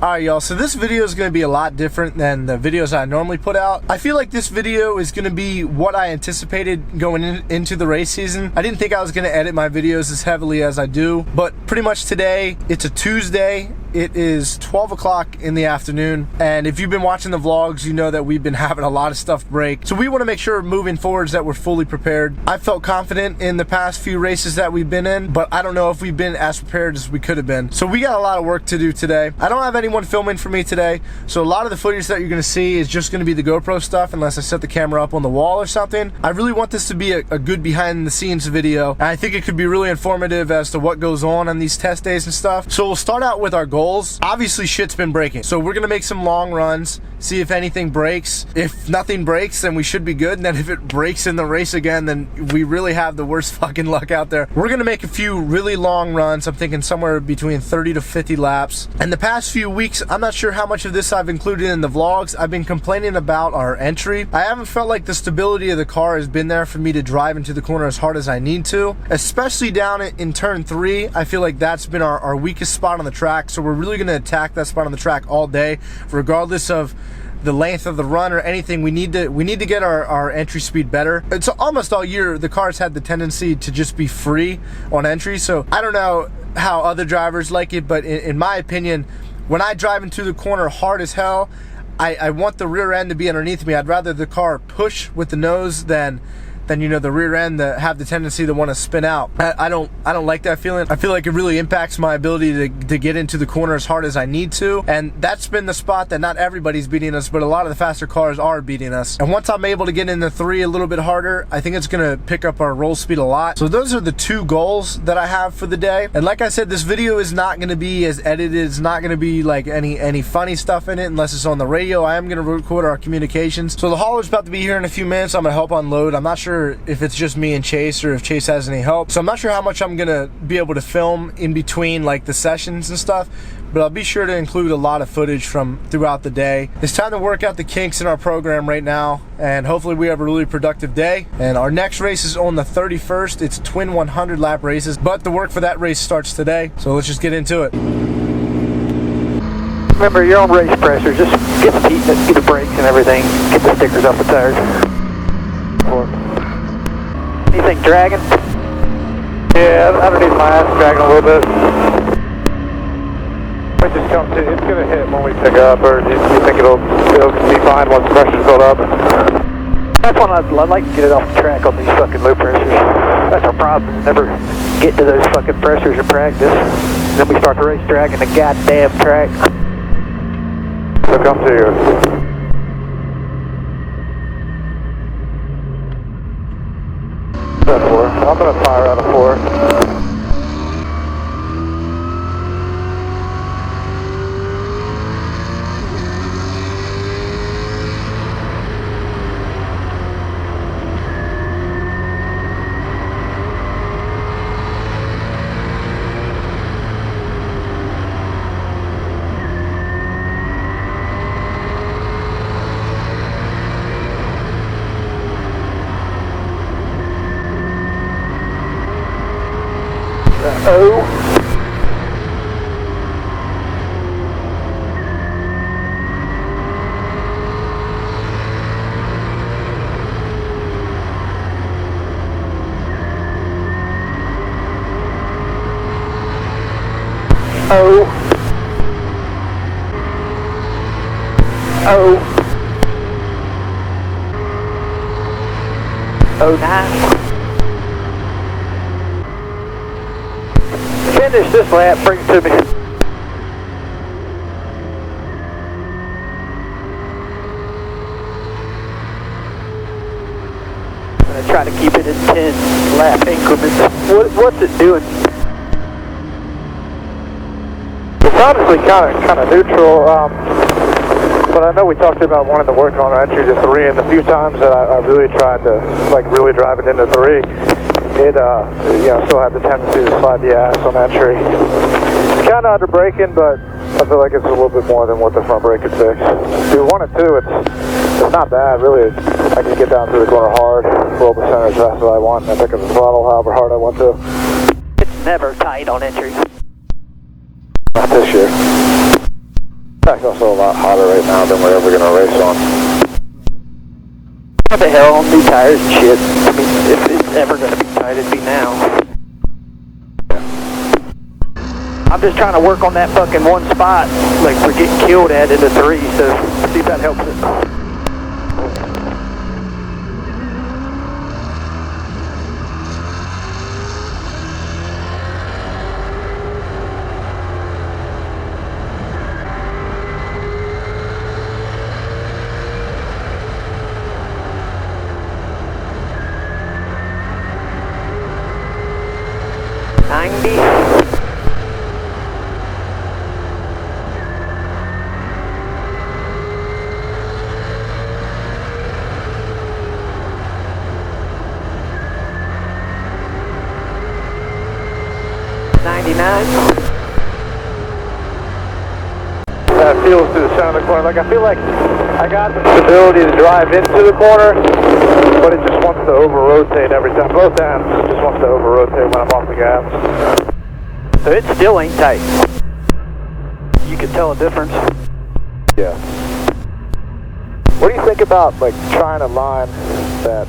Alright y'all, so this video is going to be a lot different than the videos I normally put out. I feel like this video is going to be what I anticipated going into the race season. I didn't think I was going to edit my videos as heavily as I do, but pretty much today, it's a Tuesday. It is 12 o'clock in the afternoon, and if you've been watching the vlogs, you know that we've been having a lot of stuff break. So we want to make sure moving forwards that we're fully prepared. I felt confident in the past few races that we've been in, but I don't know if we've been as prepared as we could have been. So we got a lot of work to do today. I don't have anyone filming for me today, so a lot of the footage that you're going to see is just going to be the GoPro stuff unless I set the camera up on the wall or something. I really want this to be a good behind the scenes video, and I think it could be really informative as to what goes on these test days and stuff. So we'll start out with our goals. Obviously shit's been breaking, so we're gonna make some long runs, see if anything breaks. If nothing breaks, then we should be good, and then if it breaks in the race again, then we really have the worst fucking luck out there. We're gonna make a few really long runs. I'm thinking somewhere between 30 to 50 laps. And the past few weeks, I'm not sure how much of this I've included in the vlogs. I've been complaining about our entry. I haven't felt like the stability of the car has been there for me to drive into the corner as hard as I need to, especially down in turn 3. I feel like that's been our weakest spot on the track, so we're really gonna attack that spot on the track all day, regardless of the length of the run or anything. We need to get our entry speed better. It's almost all year the cars had the tendency to just be free on entry, so I don't know how other drivers like it, but in my opinion, when I drive into the corner hard as hell, I want the rear end to be underneath me. I'd rather the car push with the nose than you know, the rear end that have the tendency to want to spin out. I don't like that feeling. I feel like it really impacts my ability to get into the corner as hard as I need to, and that's been the spot that not everybody's beating us, but a lot of the faster cars are beating us. And once I'm able to get into 3 a little bit harder, I think it's gonna pick up our roll speed a lot. So those are the 2 goals that I have for the day. And like I said, this video is not gonna be as edited. It's not gonna be like any funny stuff in it unless it's on the radio. I am gonna record our communications. So the hauler's about to be here in a few minutes. I'm gonna help unload. I'm not sure if it's just me and Chase or if Chase has any help, so I'm not sure how much I'm gonna be able to film in between like the sessions and stuff, but I'll be sure to include a lot of footage from throughout the day. It's time to work out the kinks in our program right now, and hopefully we have a really productive day. And our next race is on the 31st. It's twin 100 lap races, but the work for that race starts today, so let's just get into it. Remember your own race pressure, just get the heat, get the brakes and everything, get the stickers off the tires. Anything dragging? Yeah, underneath my ass dragging a little bit. It just comes to, it's going to hit when we pick up, or do you think it'll be fine once the pressure's built up? That's when I'd like to get it off the track on these fucking low pressures. That's our problem, never get to those fucking pressures in practice. Then we start the race dragging the goddamn track. So come to you. I'm going to fire out of 4. Finish this lap, bring it to me. I'm going to try to keep it in 10 lap increments. What's it doing? It's honestly kind of neutral, but I know we talked about wanting to work on our entry to 3, and the few times that I really tried to like really drive it into 3, it you know, still had the tendency to slide the ass on entry. It's kind of under braking, but I feel like it's a little bit more than what the front brake could fix. If you want it to, it's not bad really. I can get down through the corner hard, roll the center as fast as I want, and I pick up the throttle however hard I want to. It's never tight on entry. Not this year. It's also a lot hotter right now than we're ever going to race on. What the hell, new tires and shit. I mean, if it's ever going to be tight, it'd be now. I'm just trying to work on that fucking one spot, like we're getting killed at into 3, so see if that helps it. That feels to the center of the corner. Like, I feel like I got the stability to drive into the corner, but it just wants to over-rotate every time. Both ends just wants to over-rotate when I'm off the gas. So it still ain't tight. You can tell a difference. Yeah. What do you think about, like, trying a line that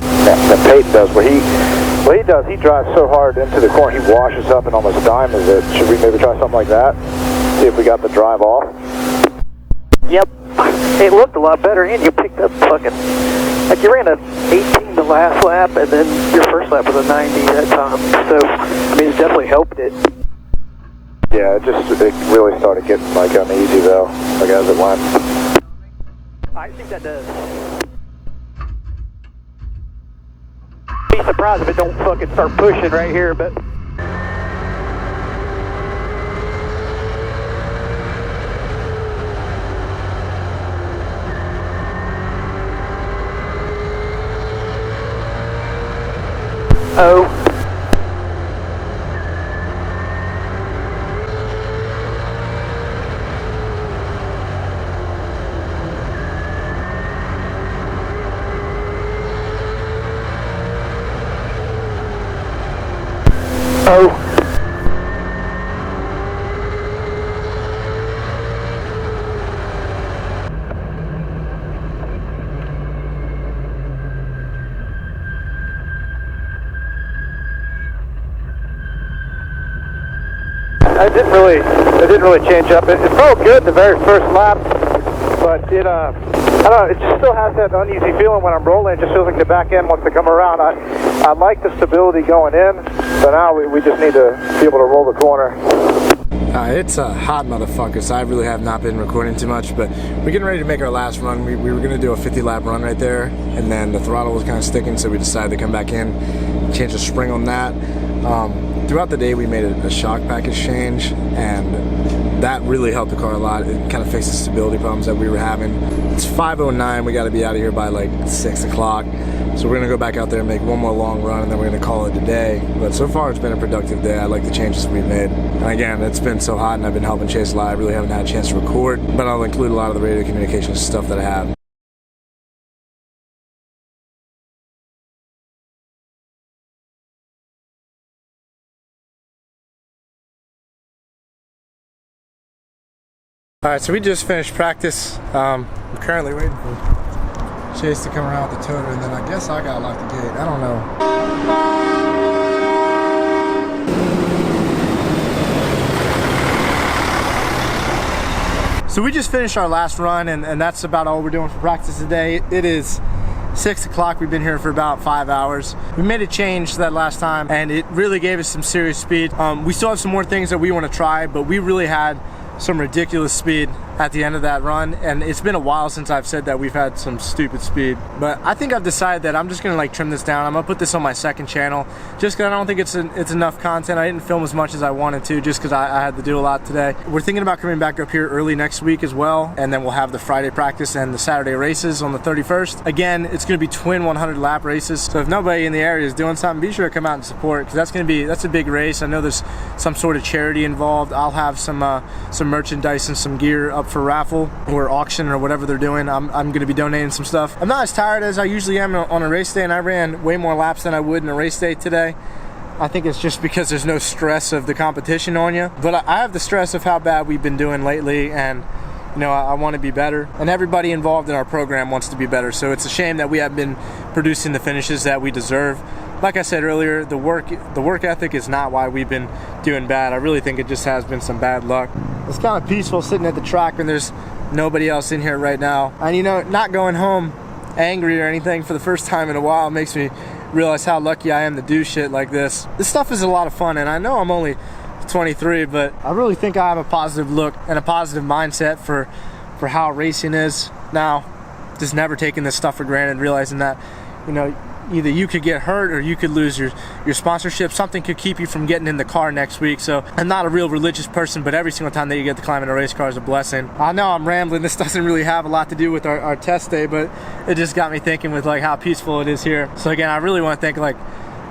Peyton does, where he drives so hard into the corner, he washes up and almost diamonds it. Should we maybe try something like that? See if we got the drive off? Yep. It looked a lot better, and you picked up fucking, like you ran a 18 the last lap, and then your first lap was a 90 that time. So, I mean, it definitely helped it. Yeah, it really started getting, like, uneasy, though, like, as it went. I think that does. Be surprised if it don't fucking start pushing right here, but... Oh. Oh. It didn't really change up. It felt good the very first lap, but I don't know, it just still has that uneasy feeling when I'm rolling. It just feels like the back end wants to come around. I like the stability going in, but now we just need to be able to roll the corner. It's a hot motherfucker, so I really have not been recording too much, but we're getting ready to make our last run. We were going to do a 50 lap run right there, and then the throttle was kind of sticking, so we decided to come back in, change the spring on that. Throughout the day we made a shock package change, and that really helped the car a lot. It kind of fixed the stability problems that we were having. It's 5:09, we got to be out of here by like 6 o'clock. So we're going to go back out there and make one more long run, and then we're going to call it a day. But so far it's been a productive day. I like the changes we've made. And again, it's been so hot and I've been helping Chase a lot. I really haven't had a chance to record, but I'll include a lot of the radio communications stuff that I have. Alright, so we just finished practice. I'm currently waiting for Chase to come around with the toter, and then I guess I gotta lock the gate. I don't know. So we just finished our last run, and that's about all we're doing for practice today. It is 6 o'clock. We've been here for about 5 hours. We made a change that last time, and it really gave us some serious speed. We still have some more things that we want to try, but we really had some ridiculous speed at the end of that run, and it's been a while since I've said that we've had some stupid speed. But I think I've decided that I'm just gonna like trim this down. I'm gonna put this on my second channel just because I don't think it's enough content. I didn't film as much as I wanted to just because I had to do a lot today. We're thinking about coming back up here early next week as well, and then we'll have the Friday practice and the Saturday races on the 31st. Again, it's gonna be twin 100 lap races, so if nobody in the area is doing something, be sure to come out and support, because that's a big race. I know there's some sort of charity involved. I'll have some merchandise and some gear up for raffle or auction or whatever they're doing. I'm going to be donating some stuff. I'm not as tired as I usually am on a race day, and I ran way more laps than I would in a race day today. I think it's just because there's no stress of the competition on you, but I have the stress of how bad we've been doing lately, and You know, I want to be better, and everybody involved in our program wants to be better. So it's a shame that we have been producing the finishes that we deserve. Like I said earlier, the work ethic is not why we've been doing bad. I really think it just has been some bad luck. It's kind of peaceful sitting at the track when there's nobody else in here right now. And you know, not going home angry or anything for the first time in a while makes me realize how lucky I am to do shit like this. This stuff is a lot of fun, and I know I'm only 23, but I really think I have a positive look and a positive mindset for how racing is now. Just never taking this stuff for granted, realizing that, you know, either you could get hurt or you could lose your sponsorship. Something could keep you from getting in the car next week. So I'm not a real religious person, but every single time that you get to climb in a race car is a blessing. I know I'm rambling. This doesn't really have a lot to do with our test day, but it just got me thinking with like how peaceful it is here. So again, I really want to thank like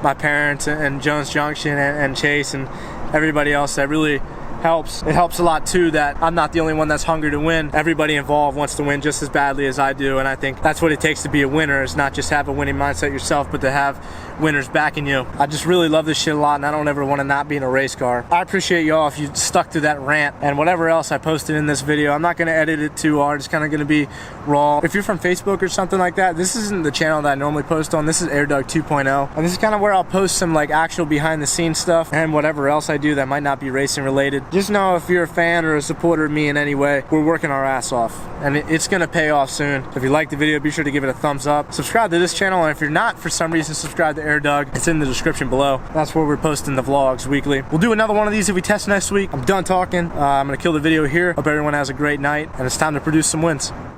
my parents and Jones Junction and Chase and everybody else that really helps. It helps a lot too that I'm not the only one that's hungry to win. Everybody involved wants to win just as badly as I do, and I think that's what it takes to be a winner, is not just have a winning mindset yourself, but to have winners backing you. I just really love this shit a lot, and I don't ever want to not be in a race car. I appreciate y'all if you stuck to that rant and whatever else I posted in this video. I'm not going to edit it too hard. It's kind of going to be raw. If you're from Facebook or something like that, this isn't the channel that I normally post on. This is AirDoug 2.0, and this is kind of where I'll post some like actual behind the scenes stuff and whatever else I do that might not be racing related. Just know if you're a fan or a supporter of me in any way, we're working our ass off, and it's going to pay off soon. If you like the video, be sure to give it a thumbs up. Subscribe to this channel, and if you're not for some reason, subscribe to AirDoug. It's in the description below. That's where we're posting the vlogs weekly. We'll do another one of these if we test next week. I'm done talking. I'm going to kill the video here. Hope everyone has a great night, and it's time to produce some wins.